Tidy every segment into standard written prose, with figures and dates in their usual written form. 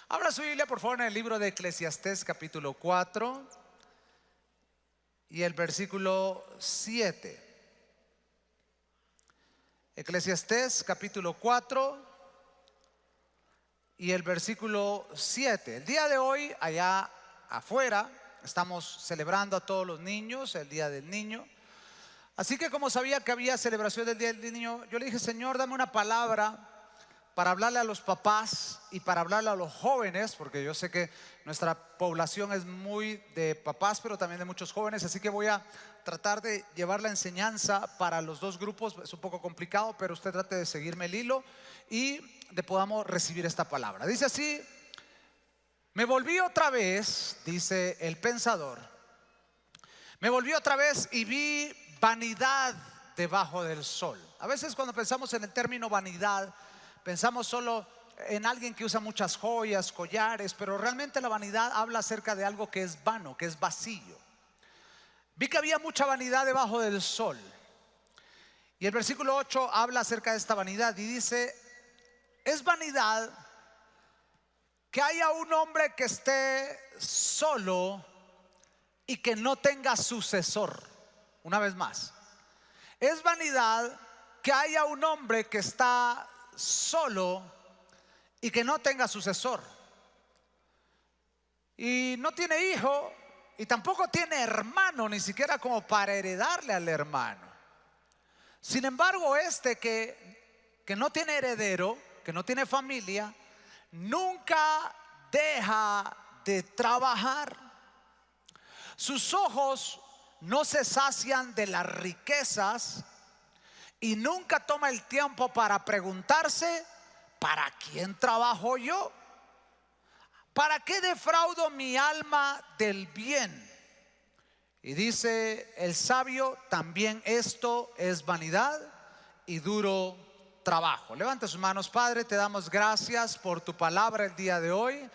Abra su Biblia, por favor, en el libro de Eclesiastés, capítulo 4 y el versículo 7. Eclesiastés, capítulo 4 y el versículo 7. El día de hoy, allá afuera, estamos celebrando a todos los niños, el Día del Niño. Así que como sabía que había celebración del Día del Niño, yo le dije: Señor, dame una palabra para hablarle a los papás y para hablarle a los jóvenes, porque yo sé que nuestra población es muy de papás, pero también de muchos jóvenes. Así que voy a tratar de llevar la enseñanza para los dos grupos. Es un poco complicado, pero usted trate de seguirme el hilo y de podamos recibir esta palabra. Dice así: me volví otra vez, dice el pensador, me volví otra vez y vi vanidad debajo del sol. A veces cuando pensamos en el término vanidad, pensamos solo en alguien que usa muchas joyas, collares, pero realmente la vanidad habla acerca de algo que es vano, que es vacío. Vi que había mucha vanidad debajo del sol. Y el versículo 8 habla acerca de esta vanidad y dice: es vanidad que haya un hombre que esté solo y que no tenga sucesor. Una vez más, es vanidad que haya un hombre que está solo y que no tenga sucesor, y no tiene hijo y tampoco tiene hermano, ni siquiera como para heredarle al hermano. Sin embargo, que no tiene heredero, que no tiene familia, nunca deja de trabajar. Sus ojos no se sacian de las riquezas y nunca toma el tiempo para preguntarse: ¿para quién trabajo yo? ¿Para qué defraudo mi alma del bien? Y dice el sabio: también esto es vanidad y duro trabajo. Levanta sus manos. Padre, te damos gracias por tu palabra el día de hoy.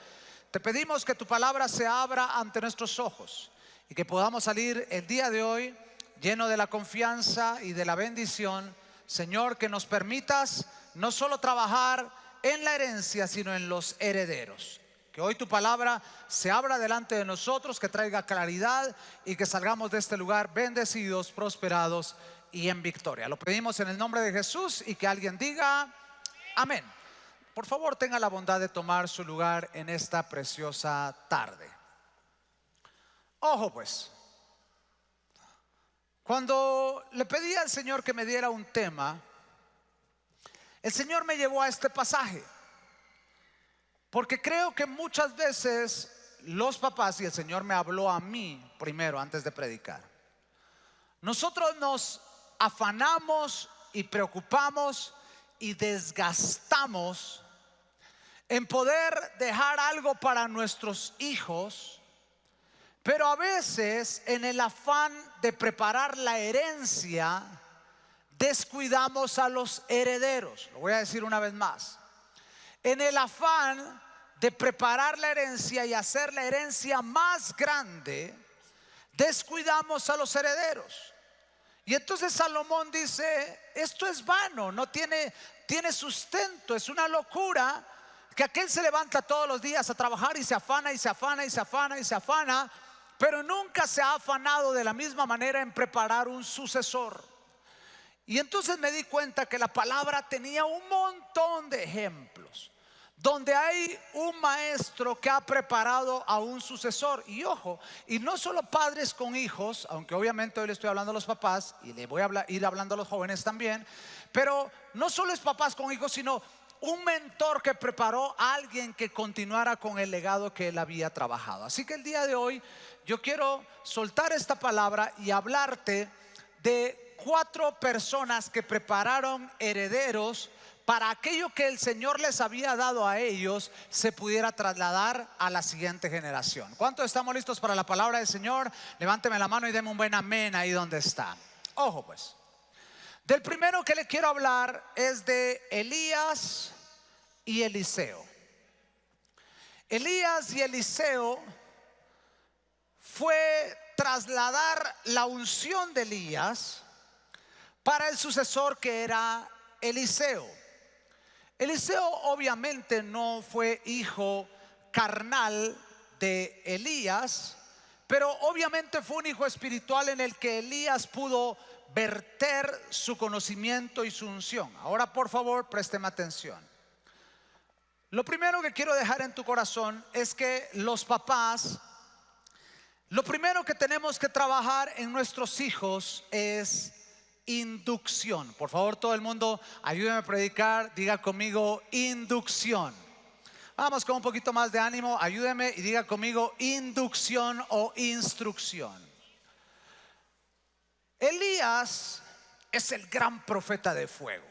Te pedimos que tu palabra se abra ante nuestros ojos y que podamos salir el día de hoy lleno de la confianza y de la bendición. Señor, que nos permitas no solo trabajar en la herencia, sino en los herederos. Que hoy tu palabra se abra delante de nosotros, que traiga claridad y que salgamos de este lugar bendecidos, prosperados y en victoria. Lo pedimos en el nombre de Jesús, y que alguien diga amén. Por favor, tenga la bondad de tomar su lugar en esta preciosa tarde. Ojo pues, cuando le pedí al Señor que me diera un tema, el Señor me llevó a este pasaje, porque creo que muchas veces los papás, y el Señor me habló a mí primero antes de predicar, nosotros nos afanamos y preocupamos y desgastamos en poder dejar algo para nuestros hijos, pero a veces en el afán de preparar la herencia descuidamos a los herederos. Lo voy a decir una vez más: en el afán de preparar la herencia y hacer la herencia más grande, descuidamos a los herederos. Y entonces Salomón dice: esto es vano, no tiene sustento, es una locura que aquel se levanta todos los días a trabajar y se afana y se afana y se afana y se afana, pero nunca se ha afanado de la misma manera en preparar un sucesor. Y entonces me di cuenta que la palabra tenía un montón de ejemplos donde hay un maestro que ha preparado a un sucesor. Y ojo, y no solo padres con hijos, aunque obviamente hoy le estoy hablando a los papás y le voy a ir hablando a los jóvenes también, pero no solo es papás con hijos, sino un mentor que preparó a alguien que continuara con el legado que él había trabajado. Así que el día de hoy yo quiero soltar esta palabra y hablarte de 4 personas que prepararon herederos para aquello que el Señor les había dado a ellos se pudiera trasladar a la siguiente generación. ¿Cuántos estamos listos para la palabra del Señor? Levánteme la mano y deme un buen amén ahí donde está. Ojo pues, del primero que le quiero hablar es de Elías y Eliseo. Elías y Eliseo fue trasladar la unción de Elías para el sucesor, que era Eliseo. Eliseo obviamente no fue hijo carnal de Elías, pero obviamente fue un hijo espiritual en el que Elías pudo verter su conocimiento y su unción. Ahora, por favor, présteme atención. Lo primero que quiero dejar en tu corazón es que los papás, lo primero que tenemos que trabajar en nuestros hijos es inducción. Por favor, todo el mundo, ayúdeme a predicar, diga conmigo inducción. Vamos con un poquito más de ánimo, ayúdeme y diga conmigo inducción o instrucción. Elías es el gran profeta de fuego.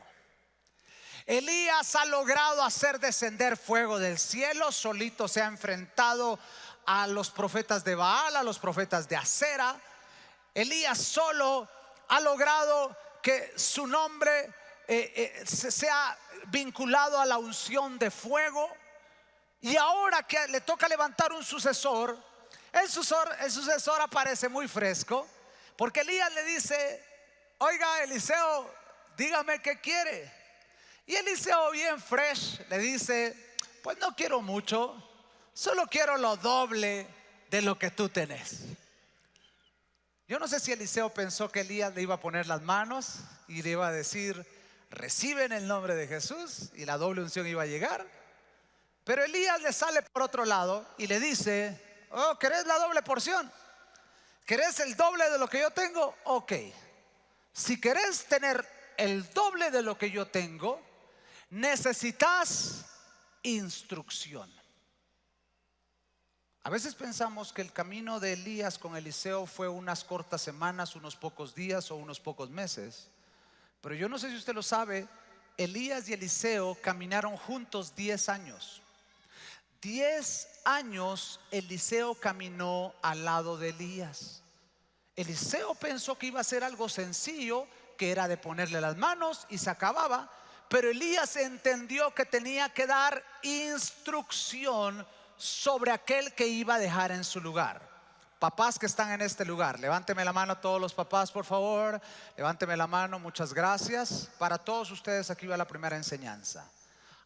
Elías ha logrado hacer descender fuego del cielo, solito se ha enfrentado a los profetas de Baal, a los profetas de Acera. Elías solo ha logrado que su nombre sea vinculado a la unción de fuego. Y ahora que le toca levantar un sucesor, el sucesor aparece muy fresco, porque Elías le dice: oiga, Eliseo, dígame qué quiere. Y Eliseo, bien fresh, le dice: pues no quiero mucho, solo quiero lo doble de lo que tú tenés. Yo no sé si Eliseo pensó que Elías le iba a poner las manos y le iba a decir: recibe en el nombre de Jesús, y la doble unción iba a llegar. Pero Elías le sale por otro lado y le dice: oh, ¿querés la doble porción? ¿Querés el doble de lo que yo tengo? Ok, si querés tener el doble de lo que yo tengo, necesitas instrucción. A veces pensamos que el camino de Elías con Eliseo fue unas cortas semanas, unos pocos días o unos pocos meses. Pero yo no sé si usted lo sabe, Elías y Eliseo caminaron juntos 10 años. 10 años Eliseo caminó al lado de Elías. Eliseo pensó que iba a ser algo sencillo, que era de ponerle las manos y se acababa. Pero Elías entendió que tenía que dar instrucción sobre aquel que iba a dejar en su lugar. Papás que están en este lugar, levánteme la mano todos los papás, por favor. Levánteme la mano, muchas gracias. Para todos ustedes aquí va la primera enseñanza.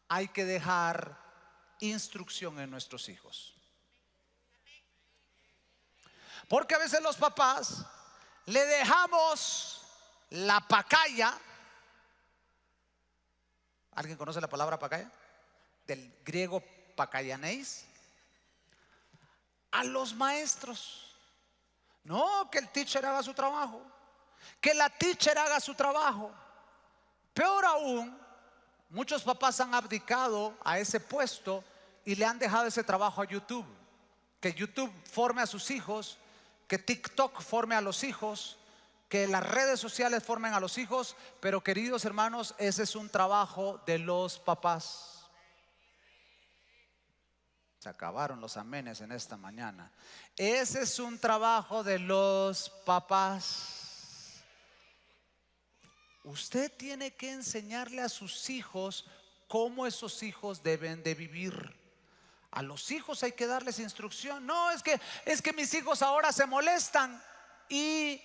Hay que dejar instrucción en nuestros hijos. Porque a veces los papás le dejamos la pacaya. ¿Alguien conoce la palabra pacaya? Del griego pakayaneis. A los maestros. No, que el teacher haga su trabajo, que la teacher haga su trabajo. Peor aún, muchos papás han abdicado a ese puesto y le han dejado ese trabajo a YouTube. Que YouTube forme a sus hijos, que TikTok forme a los hijos, que las redes sociales formen a los hijos. Pero queridos hermanos, ese es un trabajo de los papás. Se acabaron los amenes en esta mañana. Ese es un trabajo de los papás. Usted tiene que enseñarle a sus hijos cómo esos hijos deben de vivir. A los hijos hay que darles instrucción. No, es que mis hijos ahora se molestan y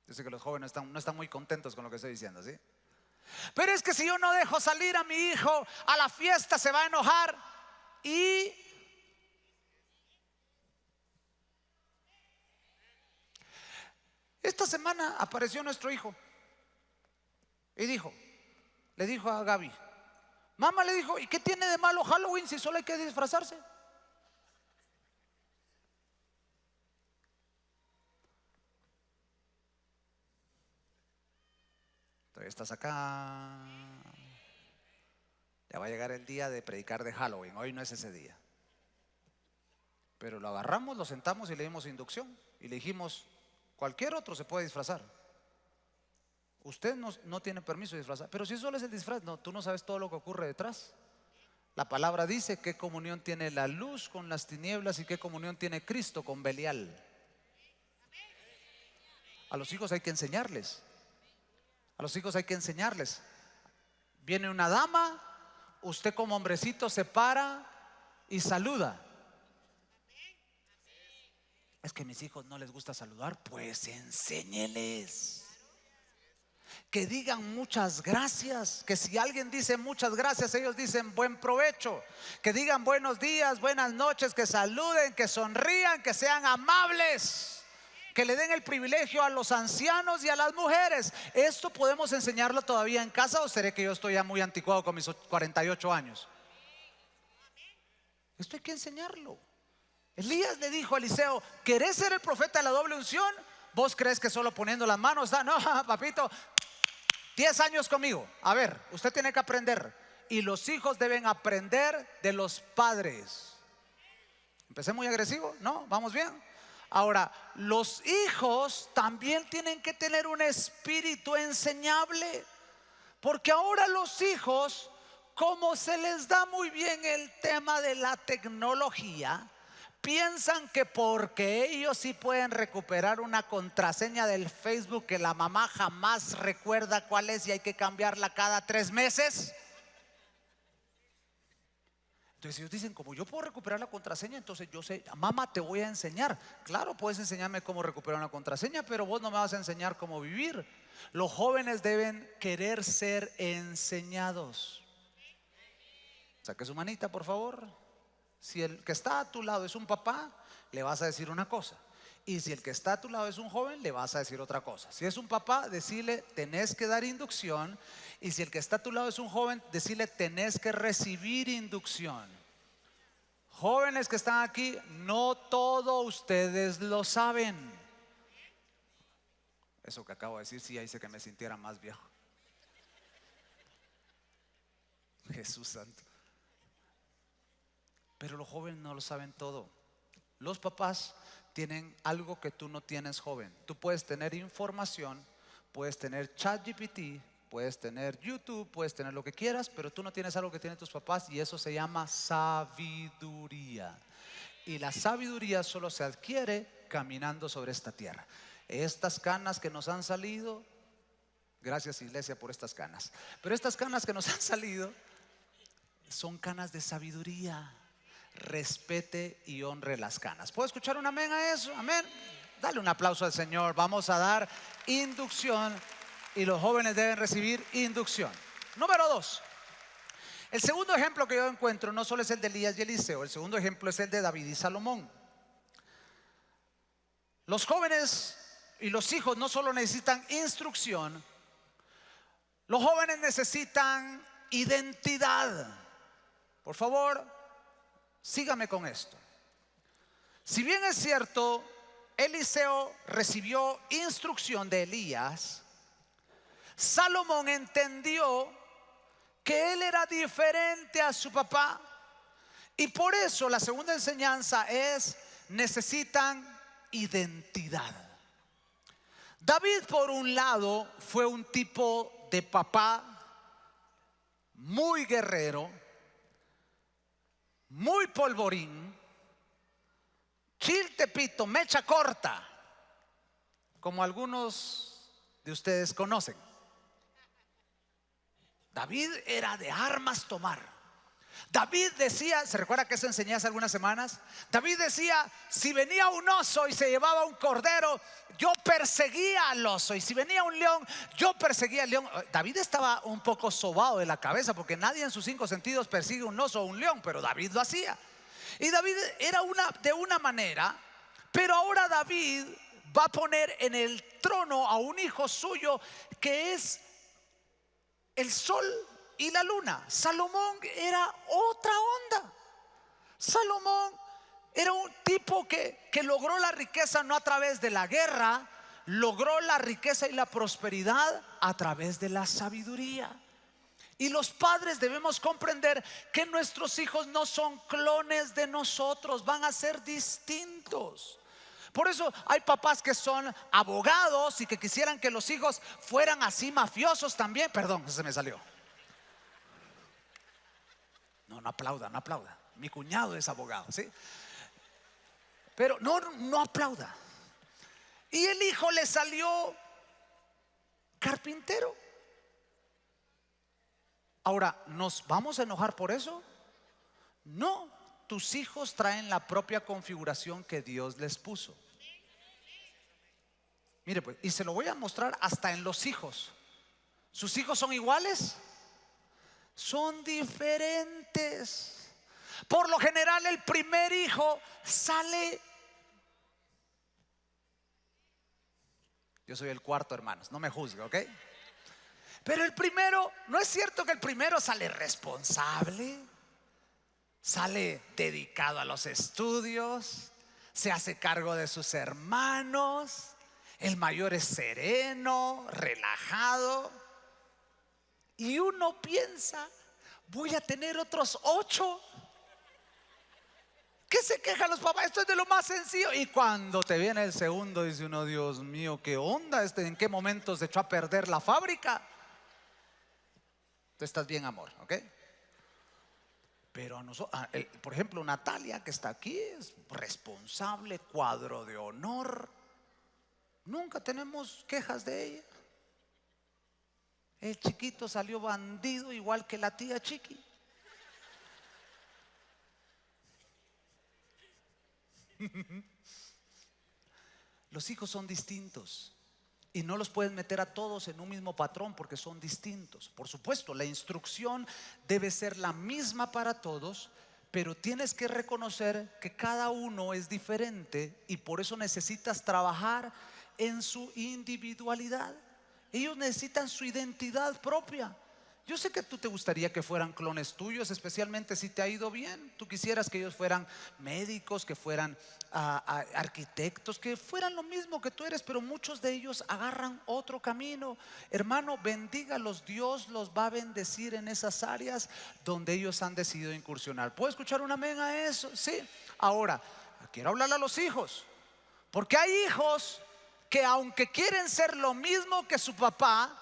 yo sé que los jóvenes no están muy contentos con lo que estoy diciendo, ¿sí? Pero es que si yo no dejo salir a mi hijo a la fiesta, se va a enojar. Y esta semana apareció nuestro hijo y le dijo a Gaby: mamá, le dijo, ¿y qué tiene de malo Halloween si solo hay que disfrazarse? Todavía estás acá. Ya va a llegar el día de predicar de Halloween. Hoy no es ese día. Pero lo agarramos, lo sentamos y le dimos inducción. Y le dijimos: cualquier otro se puede disfrazar. Usted no tiene permiso de disfrazar. Pero si solo es el disfraz, no, tú no sabes todo lo que ocurre detrás. La palabra dice: ¿qué comunión tiene la luz con las tinieblas y qué comunión tiene Cristo con Belial? A los hijos hay que enseñarles. A los hijos hay que enseñarles. Viene una dama, usted como hombrecito se para y saluda. Es que a mis hijos no les gusta saludar. Pues enséñeles. que digan muchas gracias, que si alguien dice muchas gracias, ellos dicen buen provecho, que digan buenos días, buenas noches, que saluden, que sonrían, que sean amables, que le den el privilegio a los ancianos y a las mujeres. ¿Esto podemos enseñarlo todavía en casa o seré que yo estoy ya muy anticuado con mis 48 años? Esto hay que enseñarlo. Elías le dijo a Eliseo: ¿querés ser el profeta de la doble unción? ¿Vos crees que solo poniendo las manos da? No, papito, 10 años conmigo. A ver, usted tiene que aprender. Y los hijos deben aprender de los padres. ¿Empecé muy agresivo? ¿No? ¿Vamos bien? Ahora, los hijos también tienen que tener un espíritu enseñable. Porque ahora los hijos, como se les da muy bien el tema de la tecnología, piensan que porque ellos sí pueden recuperar una contraseña del Facebook que la mamá jamás recuerda cuál es y hay que cambiarla cada 3 meses. Entonces ellos dicen: como yo puedo recuperar la contraseña, entonces yo sé, mamá, te voy a enseñar. Claro, puedes enseñarme cómo recuperar una contraseña, pero vos no me vas a enseñar cómo vivir. Los jóvenes deben querer ser enseñados. Saque su manita, por favor. Si el que está a tu lado es un papá, le vas a decir una cosa. Y si el que está a tu lado es un joven, le vas a decir otra cosa. Si es un papá, decirle: tenés que dar inducción. Y si el que está a tu lado es un joven, decirle: tenés que recibir inducción. Jóvenes que están aquí, no todo ustedes lo saben. Eso que acabo de decir, sí, hice que me sintiera más viejo. Jesús santo. Pero los jóvenes no lo saben todo. Los papás tienen algo que tú no tienes, joven. Tú puedes tener información, puedes tener ChatGPT, puedes tener YouTube, puedes tener lo que quieras, pero tú no tienes algo que tienen tus papás, y eso se llama sabiduría. Y la sabiduría solo se adquiere caminando sobre esta tierra. Estas canas que nos han salido, gracias iglesia por estas canas, pero estas canas que nos han salido son canas de sabiduría. Respete y honre las canas. ¿Puedo escuchar un amén a eso? Amén. Dale un aplauso al Señor. Vamos a dar inducción y los jóvenes deben recibir inducción. Número 2. El segundo ejemplo que yo encuentro no solo es el de Elías y Eliseo. El segundo ejemplo es el de David y Salomón. Los jóvenes y los hijos no solo necesitan instrucción, los jóvenes necesitan identidad. Por favor, sígame con esto. Si bien es cierto, Eliseo recibió instrucción de Elías, Salomón entendió que él era diferente a su papá. Y por eso la segunda enseñanza es: necesitan identidad. David, por un lado, fue un tipo de papá muy guerrero, muy polvorín, chiltepito, mecha corta, como algunos de ustedes conocen. David era de armas tomar. David decía, ¿se recuerda que eso enseñé hace algunas semanas? David decía: si venía un oso y se llevaba un cordero, yo perseguía al oso, y si venía un león, yo perseguía al león. David estaba un poco sobado de la cabeza, porque nadie en sus 5 sentidos persigue un oso o un león, pero David lo hacía. Y David era de una manera, pero ahora David va a poner en el trono a un hijo suyo que es el sol y la luna. Salomón era otra onda. Salomón era un tipo que logró la riqueza no a través de la guerra, logró la riqueza y la prosperidad a través de la sabiduría. Y los padres debemos comprender que nuestros hijos no son clones de nosotros, van a ser distintos. Por eso hay papás que son abogados y que quisieran que los hijos fueran así mafiosos también. Perdón, se me salió. No aplauda, no aplauda. Mi cuñado es abogado, ¿sí? Pero no aplauda. Y el hijo le salió carpintero. Ahora, ¿nos vamos a enojar por eso? No, tus hijos traen la propia configuración que Dios les puso. Mire pues, y se lo voy a mostrar hasta en los hijos. ¿Sus hijos son iguales? Son diferentes. Por lo general el primer hijo sale. Yo soy el cuarto, hermanos, no me juzgue, ¿ok? Pero el primero, ¿no es cierto que el primero sale responsable? Sale dedicado a los estudios, se hace cargo de sus hermanos. El mayor es sereno, relajado. Y uno piensa, voy a tener otros 8. ¿Qué se quejan los papás? Esto es de lo más sencillo. Y cuando te viene el segundo, dice uno, Dios mío, ¿qué onda? ¿En qué momento se echó a perder la fábrica? Tú estás bien, amor, ¿ok? Pero por ejemplo, Natalia, que está aquí, es responsable, cuadro de honor. Nunca tenemos quejas de ella. El chiquito salió bandido igual que la tía Chiqui. Los hijos son distintos y no los puedes meter a todos en un mismo patrón porque son distintos. Por supuesto, la instrucción debe ser la misma para todos, pero tienes que reconocer que cada uno es diferente y por eso necesitas trabajar en su individualidad. Ellos necesitan su identidad propia. Yo sé que tú te gustaría que fueran clones tuyos, especialmente si te ha ido bien. Tú quisieras que ellos fueran médicos, que fueran arquitectos, que fueran lo mismo que tú eres, pero muchos de ellos agarran otro camino. Hermano, bendígalos, Dios los va a bendecir en esas áreas donde ellos han decidido incursionar. ¿Puedo escuchar un amén a eso? Sí. Ahora, quiero hablarle a los hijos, porque hay hijos que aunque quieren ser lo mismo que su papá,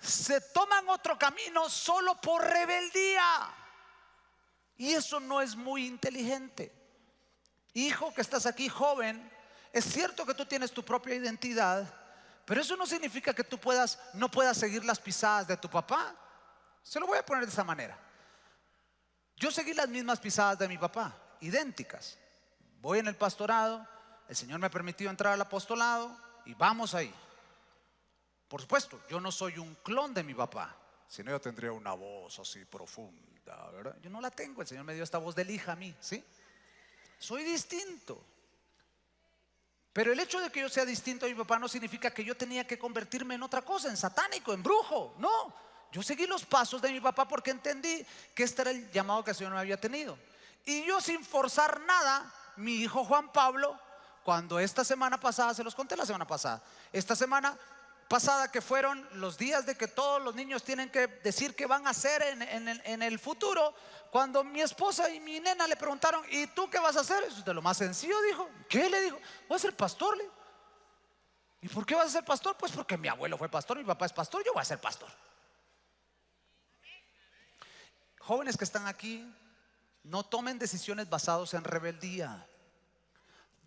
se toman otro camino solo por rebeldía. Y eso no es muy inteligente. Hijo que estás aquí, joven, es cierto que tú tienes tu propia identidad, pero eso no significa que tú no puedas seguir las pisadas de tu papá. Se lo voy a poner de esta manera. Yo seguí las mismas pisadas de mi papá, idénticas. Voy en el pastorado, el Señor me ha permitido entrar al apostolado y vamos ahí. Por supuesto, yo no soy un clon de mi papá, si no yo tendría una voz así profunda, ¿verdad? Yo no la tengo, el Señor me dio esta voz de lija a mí, ¿sí? Soy distinto. Pero el hecho de que yo sea distinto a mi papá no significa que yo tenía que convertirme en otra cosa, en satánico, en brujo. No, yo seguí los pasos de mi papá porque entendí que este era el llamado que el Señor me había tenido. Y yo, sin forzar nada, mi hijo Juan Pablo, cuando esta semana pasada, se los conté la semana pasada, esta semana pasada que fueron los días de que todos los niños tienen que decir qué van a hacer en el futuro, cuando mi esposa y mi nena le preguntaron, ¿y tú qué vas a hacer? Eso es de lo más sencillo, dijo. ¿Qué? Le dijo, voy a ser pastor. ¿Y por qué vas a ser pastor? Pues porque mi abuelo fue pastor, mi papá es pastor, yo voy a ser pastor. Jóvenes que están aquí, no tomen decisiones basadas en rebeldía.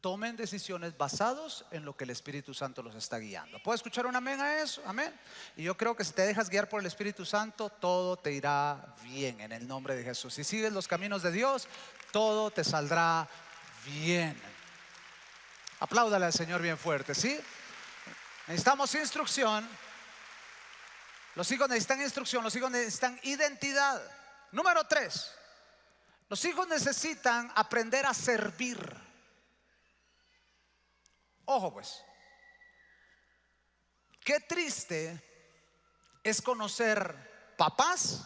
Tomen decisiones basadas en lo que el Espíritu Santo los está guiando. ¿Puedo escuchar un amén a eso? Amén. Y yo creo que si te dejas guiar por el Espíritu Santo, todo te irá bien en el nombre de Jesús. Si sigues los caminos de Dios, todo te saldrá bien. Apláudale al Señor bien fuerte, ¿sí? Necesitamos instrucción. Los hijos necesitan instrucción, los hijos necesitan identidad. Número 3, los hijos necesitan aprender a servir. Ojo pues, qué triste es conocer papás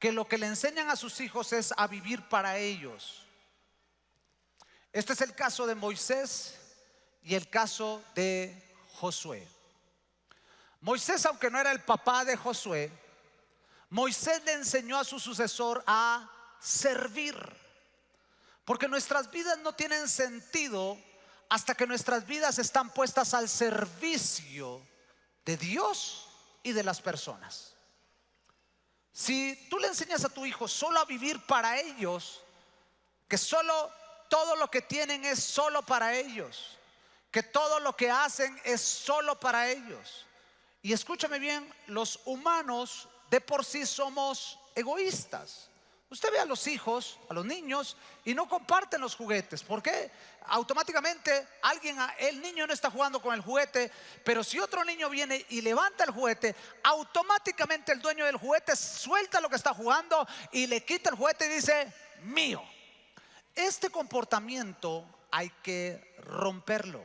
que lo que le enseñan a sus hijos es a vivir para ellos. Este es el caso de Moisés y el caso de Josué. Moisés, aunque no era el papá de Josué, Moisés le enseñó a su sucesor a servir. Porque nuestras vidas no tienen sentido hasta que nuestras vidas están puestas al servicio de Dios y de las personas. Si tú le enseñas a tu hijo solo a vivir para ellos, que solo todo lo que tienen es solo para ellos, que todo lo que hacen es solo para ellos. Y escúchame bien, los humanos de por sí somos egoístas. Usted ve a los hijos, a los niños, y no comparten los juguetes. ¿Por qué? Automáticamente el niño no está jugando con el juguete, pero si otro niño viene y levanta el juguete, automáticamente el dueño del juguete suelta lo que está jugando y le quita el juguete y dice: mío. Este comportamiento hay que romperlo,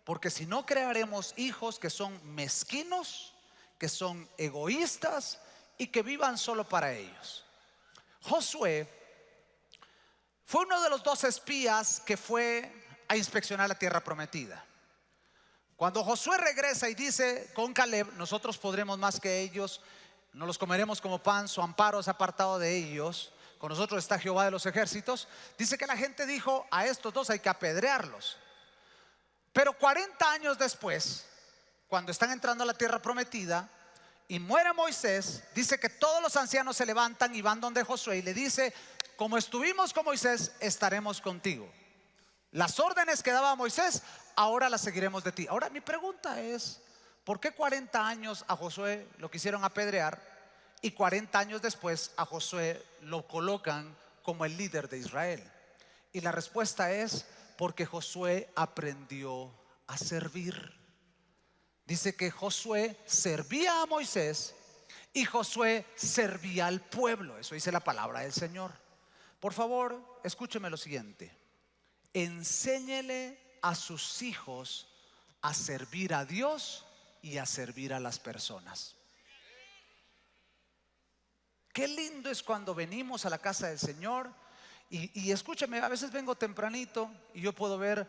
porque si no crearemos hijos que son mezquinos, que son egoístas y que vivan solo para ellos. Josué fue uno de los 2 espías que fue a inspeccionar la tierra prometida. Cuando Josué regresa y dice con Caleb: nosotros podremos más que ellos, no los comeremos como pan, su amparo es apartado de ellos, con nosotros está Jehová de los ejércitos. Dice que la gente dijo: a estos 2 hay que apedrearlos. Pero 40 años después, cuando están entrando a la tierra prometida y muere Moisés, dice que todos los ancianos se levantan y van donde Josué y le dice: como estuvimos con Moisés, estaremos contigo. Las órdenes que daba Moisés, ahora las seguiremos de ti. Ahora mi pregunta es: ¿por qué 40 años a Josué lo quisieron apedrear y 40 años después a Josué lo colocan como el líder de Israel? Y la respuesta es: porque Josué aprendió a servir. Dice que Josué servía a Moisés y Josué servía al pueblo. Eso dice la palabra del Señor. Por favor, escúcheme lo siguiente: enséñele a sus hijos a servir a Dios y a servir a las personas. Qué lindo es cuando venimos a la casa del Señor y escúcheme, a veces vengo tempranito y yo puedo ver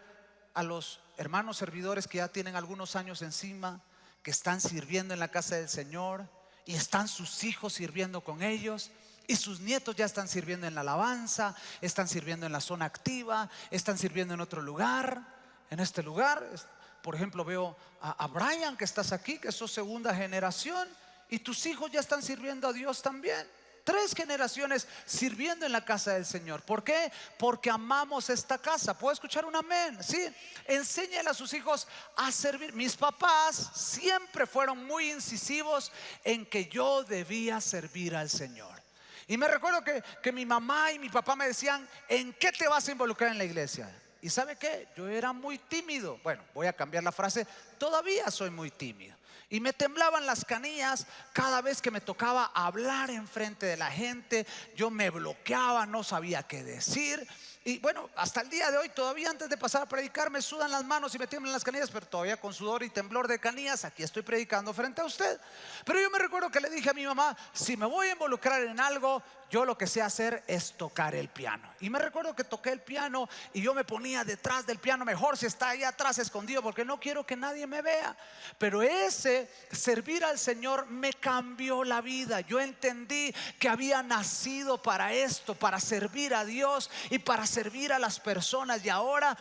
a los hermanos servidores que ya tienen algunos años encima, que están sirviendo en la casa del Señor, y están sus hijos sirviendo con ellos, y sus nietos ya están sirviendo en la alabanza, están sirviendo en la zona activa, están sirviendo en otro lugar. En este lugar, por ejemplo, veo a Brian, que estás aquí, que sos segunda generación, y tus hijos ya están sirviendo a Dios también. 3 generaciones sirviendo en la casa del Señor. ¿Por qué? Porque amamos esta casa. ¿Puedo escuchar un amén? Sí. Enséñale a sus hijos a servir. Mis papás siempre fueron muy incisivos en que yo debía servir al Señor. Y me recuerdo que mi mamá y mi papá me decían: ¿en qué te vas a involucrar en la iglesia? Y ¿sabe qué? Yo era muy tímido. Bueno, voy a cambiar la frase: todavía soy muy tímido. Y me temblaban las canillas cada vez que me tocaba hablar en frente de la gente. Yo me bloqueaba, no sabía qué decir. Y bueno, hasta el día de hoy todavía, antes de pasar a predicar, me sudan las manos y me tiemblan las canillas, pero todavía con sudor y temblor de canillas aquí estoy predicando frente a usted. Pero yo me recuerdo que le dije a mi mamá: si me voy a involucrar en algo, yo lo que sé hacer es tocar el piano. Y me recuerdo que toqué el piano y yo me ponía detrás del piano, mejor si está ahí atrás escondido, porque no quiero que nadie me vea. Pero ese servir al Señor me cambió la vida. Yo entendí que había nacido para esto, para servir a Dios y para servir a las personas. Y ahora,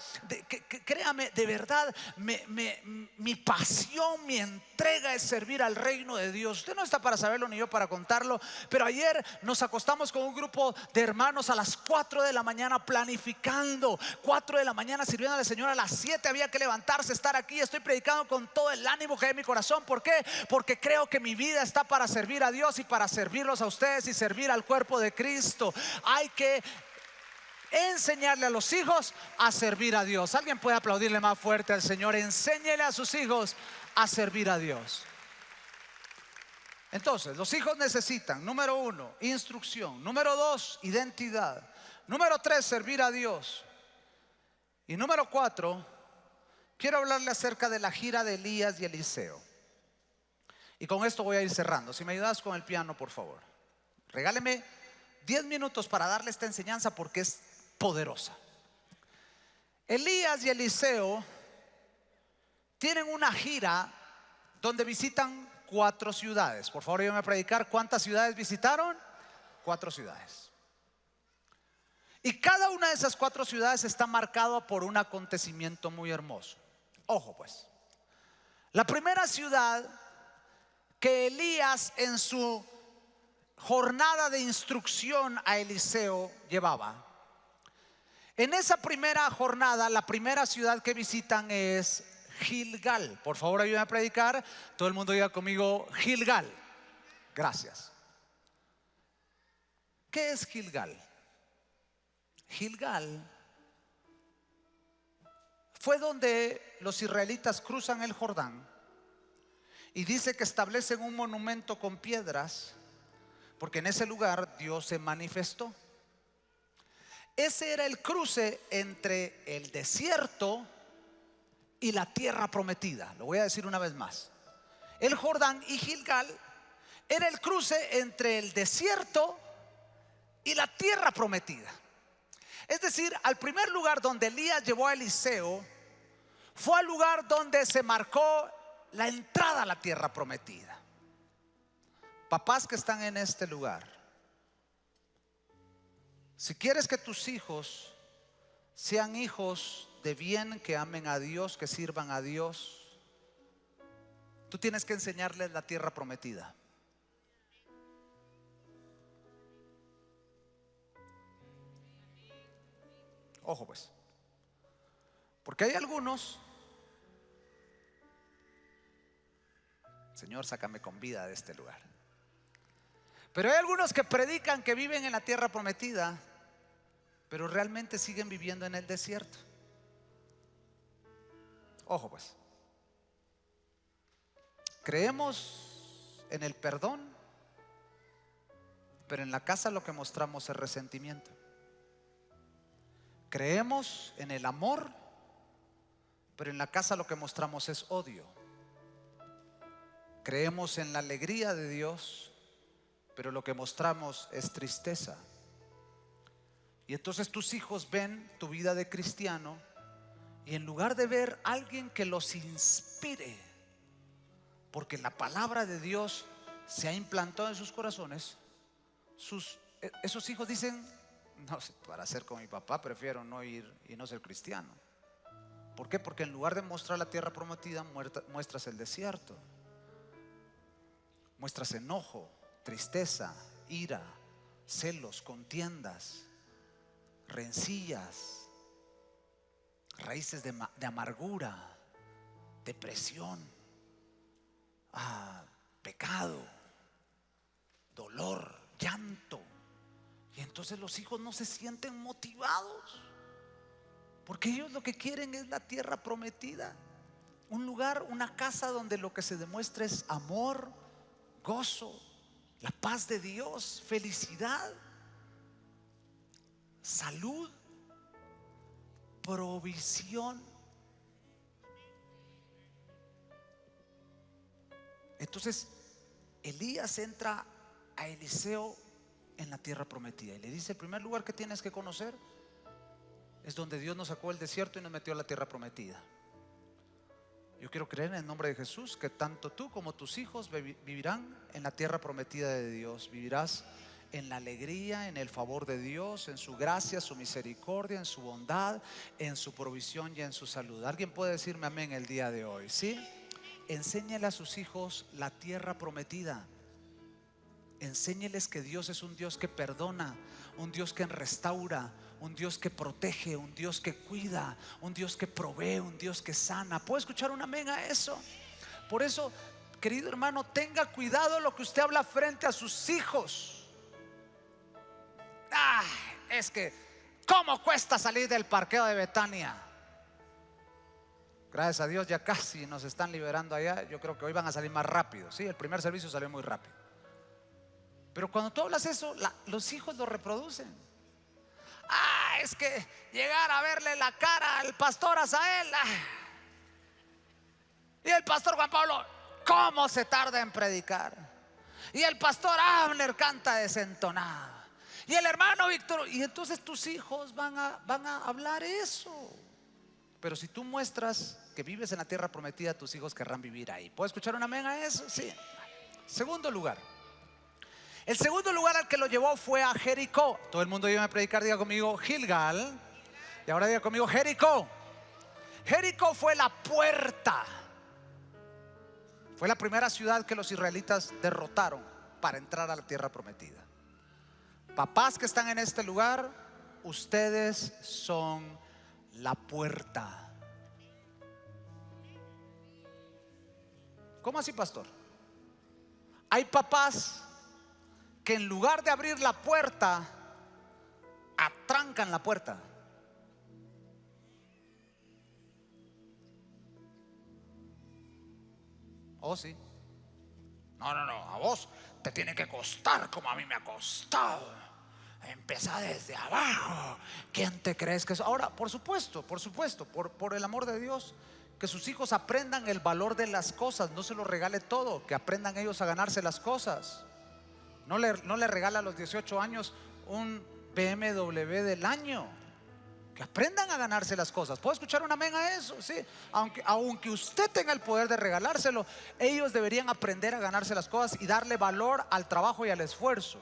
créame, de verdad, mi pasión, mi entrega es servir al reino de Dios. Usted no está para saberlo ni yo para contarlo, pero ayer nos acostamos con un grupo de hermanos a las 4 de la mañana planificando. 4 de la mañana sirviendo al Señor. A las 7 había que levantarse, estar aquí. Estoy predicando con todo el ánimo que hay en mi corazón. ¿Por qué? Porque creo que mi vida está para servir a Dios y para servirlos a ustedes y servir al cuerpo de Cristo. Hay que enseñarle a los hijos a servir a Dios. Alguien puede aplaudirle más fuerte al Señor. Enséñele a sus hijos a servir a Dios. Entonces, los hijos necesitan: número 1, instrucción; número 2, identidad; número 3, servir a Dios; y número 4, quiero hablarle acerca de la gira de Elías y Eliseo. Y con esto voy a ir cerrando. Si me ayudas con el piano, por favor. Regáleme 10 minutos para darle esta enseñanza porque es poderosa. Elías y Eliseo tienen una gira donde visitan 4 ciudades. Por favor, ayúdame a predicar. ¿Cuántas ciudades visitaron? 4 ciudades. Y cada una de esas 4 ciudades está marcada por un acontecimiento muy hermoso. Ojo pues. La primera ciudad que Elías en su jornada de instrucción a Eliseo llevaba. En esa primera jornada, la primera ciudad que visitan es Gilgal. Por favor, ayúdame a predicar. Todo el mundo diga conmigo: Gilgal. Gracias. ¿Qué es Gilgal? Gilgal fue donde los israelitas cruzan el Jordán y dice que establecen un monumento con piedras, porque en ese lugar Dios se manifestó. Ese era el cruce entre el desierto y la tierra prometida. Lo voy a decir una vez más. El Jordán y Gilgal era el cruce entre el desierto y la tierra prometida. Es decir, al primer lugar donde Elías llevó a Eliseo fue al lugar donde se marcó la entrada a la tierra prometida. Papás que están en este lugar, si quieres que tus hijos sean hijos de bien, que amen a Dios, que sirvan a Dios, tú tienes que enseñarles la tierra prometida. Ojo pues, porque hay algunos, Señor, sácame con vida de este lugar, pero hay algunos que predican que viven en la tierra prometida, pero realmente siguen viviendo en el desierto. Ojo pues, creemos en el perdón, pero en la casa lo que mostramos es resentimiento. Creemos en el amor, pero en la casa lo que mostramos es odio. Creemos en la alegría de Dios, pero lo que mostramos es tristeza. Y entonces tus hijos ven tu vida de cristiano y en lugar de ver a alguien que los inspire, porque la palabra de Dios se ha implantado en sus corazones, esos hijos dicen: no, para ser como mi papá prefiero no ir y no ser cristiano. ¿Por qué? Porque en lugar de mostrar la tierra prometida, muestras el desierto. Muestras enojo, tristeza, ira, celos, contiendas, rencillas, raíces de amargura, depresión, pecado, dolor, llanto. Y entonces los hijos no se sienten motivados, porque ellos lo que quieren es la tierra prometida, un lugar, una casa donde lo que se demuestra es amor, gozo, la paz de Dios, felicidad, salud, provisión. Entonces Elías entra a Eliseo en la tierra prometida y le dice: el primer lugar que tienes que conocer es donde Dios nos sacó del desierto y nos metió a la tierra prometida. Yo quiero creer en el nombre de Jesús que tanto tú como tus hijos vivirán en la tierra prometida de Dios. Vivirás en la alegría, en el favor de Dios, en su gracia, su misericordia, en su bondad, en su provisión y en su salud. ¿Alguien puede decirme amén el día de hoy? ¿Sí? Enséñale a sus hijos la tierra prometida. Enséñeles que Dios es un Dios que perdona, un Dios que restaura, un Dios que protege, un Dios que cuida, un Dios que provee, un Dios que sana. ¿Puedo escuchar un amén a eso? Por eso, querido hermano, tenga cuidado lo que usted habla frente a sus hijos. Es que ¿cómo cuesta salir del parqueo de Betania? Gracias a Dios ya casi nos están liberando allá. Yo creo que hoy van a salir más rápido. Sí, el primer servicio salió muy rápido. Pero cuando tú hablas eso, los hijos lo reproducen. Es que llegar a verle la cara al pastor Asael, y el pastor Juan Pablo, ¿cómo se tarda en predicar? Y el pastor Abner canta desentonado, y el hermano Víctor. Y entonces tus hijos van a hablar eso. Pero si tú muestras que vives en la tierra prometida, tus hijos querrán vivir ahí. ¿Puedo escuchar un amén a eso? Sí. Segundo lugar, el segundo lugar al que lo llevó fue a Jericó. Todo el mundo iba a predicar, diga conmigo Gilgal. Y ahora diga conmigo Jericó. Jericó fue la puerta. Fue la primera ciudad que los israelitas derrotaron para entrar a la tierra prometida. Papás que están en este lugar, ustedes son la puerta. ¿Cómo así, pastor? Hay papás que en lugar de abrir la puerta, atrancan la puerta. Oh, sí. No, a vos te tiene que costar como a mí me ha costado. Empezá desde abajo. ¿Quién te crees que es? Ahora, por supuesto, por el amor de Dios, que sus hijos aprendan el valor de las cosas. No se los regale todo, que aprendan ellos a ganarse las cosas. No le regala a los 18 años un BMW del año. Que aprendan a ganarse las cosas. ¿Puedo escuchar un amén a eso? Sí. Aunque usted tenga el poder de regalárselo, ellos deberían aprender a ganarse las cosas y darle valor al trabajo y al esfuerzo.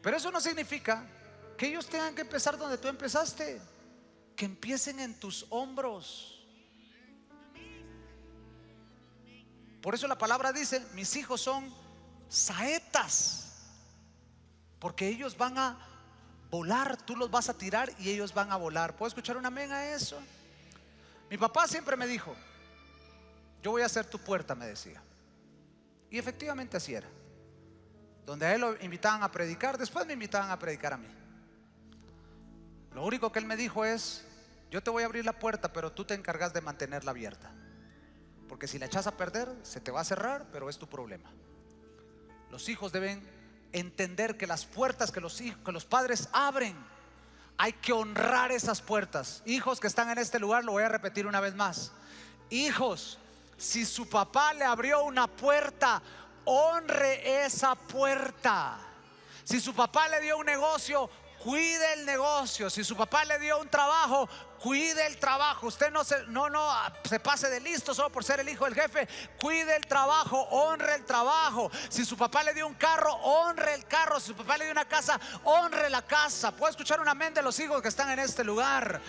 Pero eso no significa que ellos tengan que empezar donde tú empezaste. Que empiecen en tus hombros. Por eso la palabra dice: mis hijos son saetas, porque ellos van a volar, tú los vas a tirar y ellos van a volar. ¿Puedo escuchar un amén a eso? Mi papá siempre me dijo: yo voy a hacer tu puerta, me decía. Y efectivamente así era. Donde a él lo invitaban a predicar, después me invitaban a predicar a mí. Lo único que él me dijo es: yo te voy a abrir la puerta, pero tú te encargas de mantenerla abierta, porque si la echas a perder, se te va a cerrar, pero es tu problema. Los hijos deben entender que las puertas que los padres abren, hay que honrar esas puertas. Hijos que están en este lugar, lo voy a repetir una vez más. Hijos, si su papá le abrió una puerta, honre esa puerta. Si su papá le dio un negocio, cuide el negocio. Si su papá le dio un trabajo, cuide el trabajo. Usted no se pase de listo solo por ser el hijo del jefe. Cuide el trabajo, honre el trabajo. Si su papá le dio un carro, honre el carro. Si su papá le dio una casa, honre la casa. ¿Puedo escuchar un amén de los hijos que están en este lugar?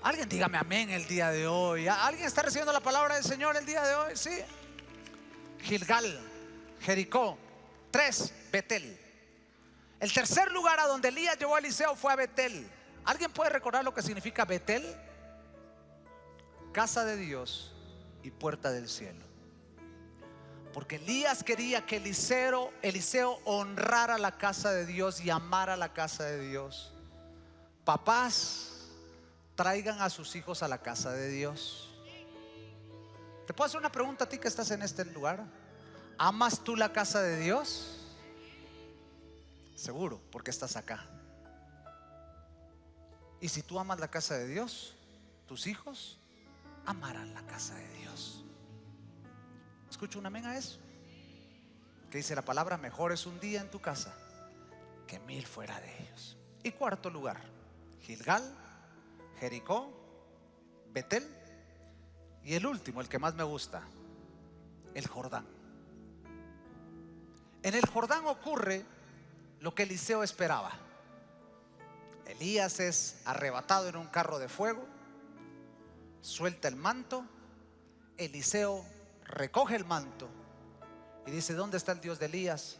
Alguien dígame amén el día de hoy. ¿Alguien está recibiendo la palabra del Señor el día de hoy? Sí. Gilgal, Jericó. 3, Betel. El tercer lugar a donde Elías llevó a Eliseo fue a Betel. ¿Alguien puede recordar lo que significa Betel? Casa de Dios y puerta del cielo. Porque Elías quería que Eliseo honrara la casa de Dios y amara la casa de Dios. Papás, traigan a sus hijos a la casa de Dios. ¿Te puedo hacer una pregunta a ti que estás en este lugar? ¿Amas tú la casa de Dios? Seguro, porque estás acá. Y si tú amas la casa de Dios, tus hijos amarán la casa de Dios. Escucha un amén a eso. Que dice la palabra: mejor es un día en tu casa que 1000 fuera de ellos. Y cuarto lugar, Gilgal, Jericó, Betel. Y el último, el que más me gusta, el Jordán. En el Jordán ocurre lo que Eliseo esperaba. Elías es arrebatado en un carro de fuego, suelta el manto. Eliseo recoge el manto y dice: ¿dónde está el Dios de Elías?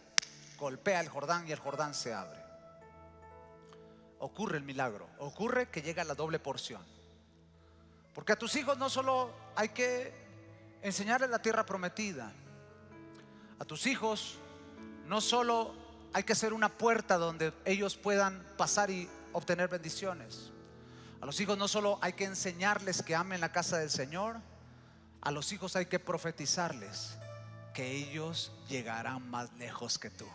Golpea el Jordán y el Jordán se abre. Ocurre el milagro, ocurre que llega la doble porción. Porque a tus hijos no solo hay que enseñarles la tierra prometida, a tus hijos no solo hay que hacer una puerta donde ellos puedan pasar y obtener bendiciones. A los hijos no solo hay que enseñarles que amen la casa del Señor, a los hijos hay que profetizarles que ellos llegarán más lejos que tú.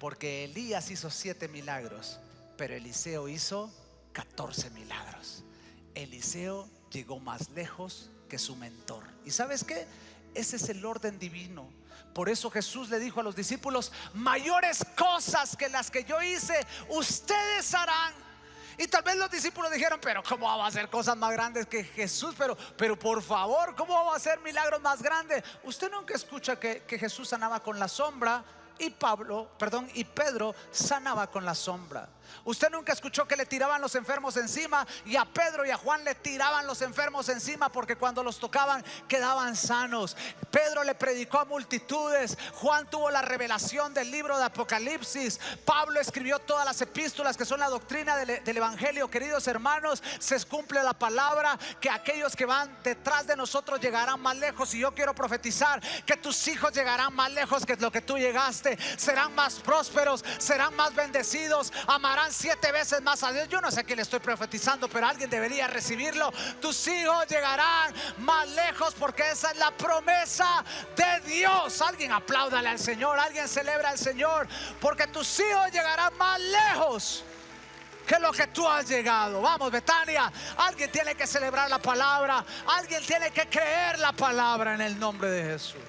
Porque Elías hizo 7 milagros, pero Eliseo hizo 14 milagros. Eliseo llegó más lejos que su mentor. ¿Y sabes qué? Ese es el orden divino. Por eso Jesús le dijo a los discípulos: mayores cosas que las que yo hice, ustedes harán. Y tal vez los discípulos dijeron: pero ¿cómo va a hacer cosas más grandes que Jesús? Pero por favor, ¿cómo va a hacer milagros más grandes? Usted nunca escucha que Jesús sanaba con la sombra y Pedro sanaba con la sombra. Usted nunca escuchó que le tiraban los enfermos encima, y a Pedro y a Juan le tiraban los enfermos encima, porque cuando los tocaban quedaban sanos. Pedro le predicó a multitudes, Juan tuvo la revelación del libro de Apocalipsis, Pablo escribió todas las epístolas que son la doctrina del evangelio. Queridos hermanos, se cumple la palabra que aquellos que van detrás de nosotros llegarán más lejos. Y yo quiero profetizar que tus hijos llegarán más lejos que lo que tú llegaste. Serán más prósperos, serán más bendecidos, amarán 7 veces más a Dios. Yo no sé a quién le estoy profetizando, pero alguien debería recibirlo. Tus hijos llegarán más lejos, porque esa es la promesa de Dios. Alguien apláudale al Señor, alguien celebra al Señor, porque tus hijos llegarán más lejos que lo que tú has llegado. Vamos, Betania, alguien tiene que celebrar la palabra, alguien tiene que creer la palabra en el nombre de Jesús.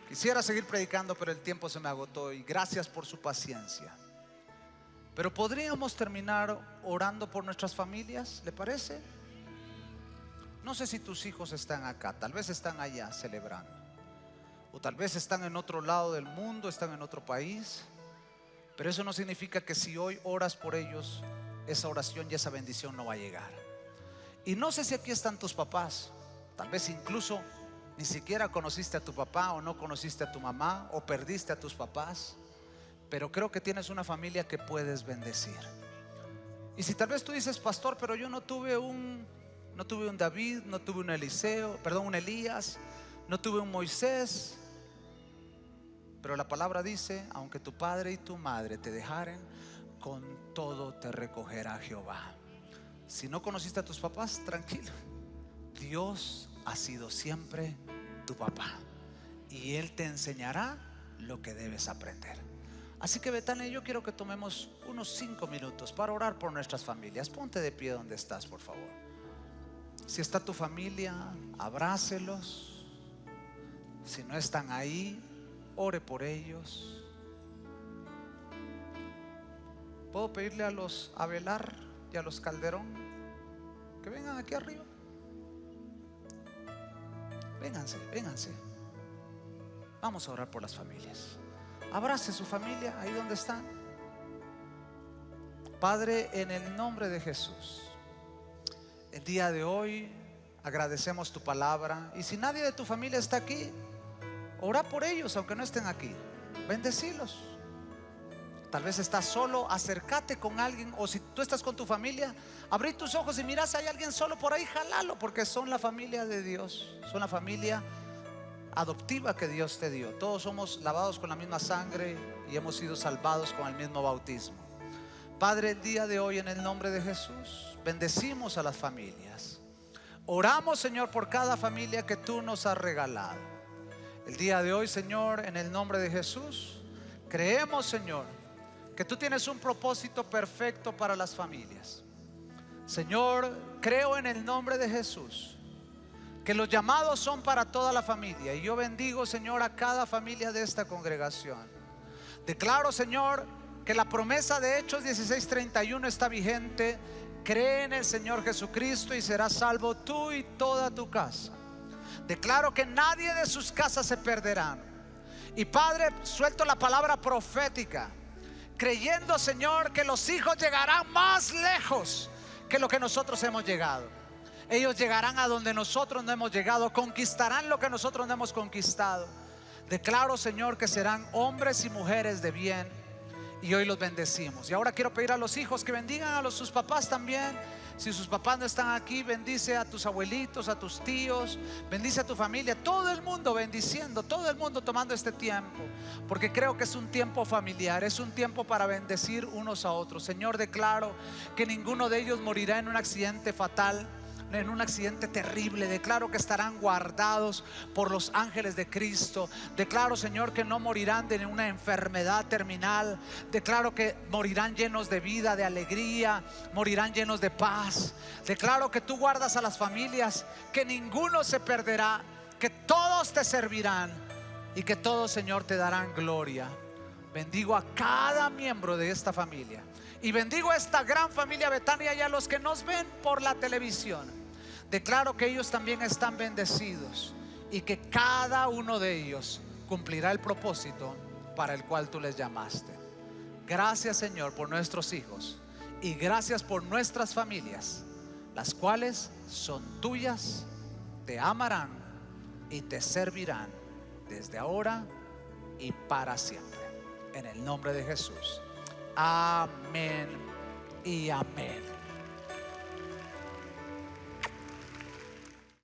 Quisiera seguir predicando, pero el tiempo se me agotó, y gracias por su paciencia. Pero podríamos terminar orando por nuestras familias, ¿le parece? No sé si tus hijos están acá, tal vez están allá celebrando, o tal vez están en otro lado del mundo, están en otro país. Pero eso no significa que si hoy oras por ellos, esa oración y esa bendición no va a llegar. Y no sé si aquí están tus papás, tal vez incluso ni siquiera conociste a tu papá, o no conociste a tu mamá, o perdiste a tus papás, pero creo que tienes una familia que puedes bendecir. Y si tal vez tú dices: pastor, pero yo no tuve un David, no tuve un un Elías, no tuve un Moisés. Pero la palabra dice: aunque tu padre y tu madre te dejaren, con todo te recogerá Jehová. Si no conociste a tus papás, tranquilo, Dios ha sido siempre tu papá, y Él te enseñará lo que debes aprender. Así que, Betania, yo quiero que tomemos unos 5 minutos para orar por nuestras familias. Ponte de pie donde estás, por favor. Si está tu familia, abrácelos. Si no están ahí, ore por ellos. ¿Puedo pedirle a los Avelar y a los Calderón que vengan aquí arriba? Vénganse. Vamos a orar por las familias. Abrace su familia ahí donde están. Padre, en el nombre de Jesús, el día de hoy agradecemos tu palabra. Y si nadie de tu familia está aquí, ora por ellos, aunque no estén aquí. Bendecilos. Tal vez estás solo, acércate con alguien. O si tú estás con tu familia, abrí tus ojos y mira si hay alguien solo por ahí, jalalo, porque son la familia de Dios. Son la familia adoptiva que Dios te dio. Todos somos lavados con la misma sangre y hemos sido salvados con el mismo bautismo. Padre, el día de hoy, en el nombre de Jesús, bendecimos a las familias. Oramos, Señor, por cada familia que tú nos has regalado. El día de hoy, Señor, en el nombre de Jesús, creemos, Señor, que tú tienes un propósito perfecto para las familias. Señor, creo en el nombre de Jesús que los llamados son para toda la familia. Y yo bendigo, Señor, a cada familia de esta congregación. Declaro, Señor, que la promesa de Hechos 16:31 está vigente. Cree en el Señor Jesucristo y serás salvo tú y toda tu casa. Declaro que nadie de sus casas se perderán. Y Padre, suelto la palabra profética, creyendo, Señor, que los hijos llegarán más lejos que lo que nosotros hemos llegado. Ellos llegarán a donde nosotros no hemos llegado, conquistarán lo que nosotros no hemos conquistado. Declaro, Señor, que serán hombres y mujeres de bien, y hoy los bendecimos. Y ahora quiero pedir a los hijos que bendigan a sus papás también. Si sus papás no están aquí, bendice a tus abuelitos, a tus tíos, bendice a tu familia, todo el mundo bendiciendo, todo el mundo tomando este tiempo, porque creo que es un tiempo familiar, es un tiempo para bendecir unos a otros. Señor, declaro que ninguno de ellos morirá en un accidente fatal, en un accidente terrible. Declaro que estarán guardados por los ángeles de Cristo. Declaro, Señor, que no morirán de una enfermedad terminal. Declaro que morirán llenos de vida, de alegría, morirán llenos de paz. Declaro que tú guardas a las familias, que ninguno se perderá, que todos te servirán y que todos, Señor, te darán gloria. Bendigo a cada miembro de esta familia y bendigo a esta gran familia Betania y a los que nos ven por la televisión. Declaro que ellos también están bendecidos y que cada uno de ellos cumplirá el propósito para el cual tú les llamaste. Gracias, Señor, por nuestros hijos, y gracias por nuestras familias, las cuales son tuyas, te amarán y te servirán desde ahora y para siempre. En el nombre de Jesús. Amén y amén.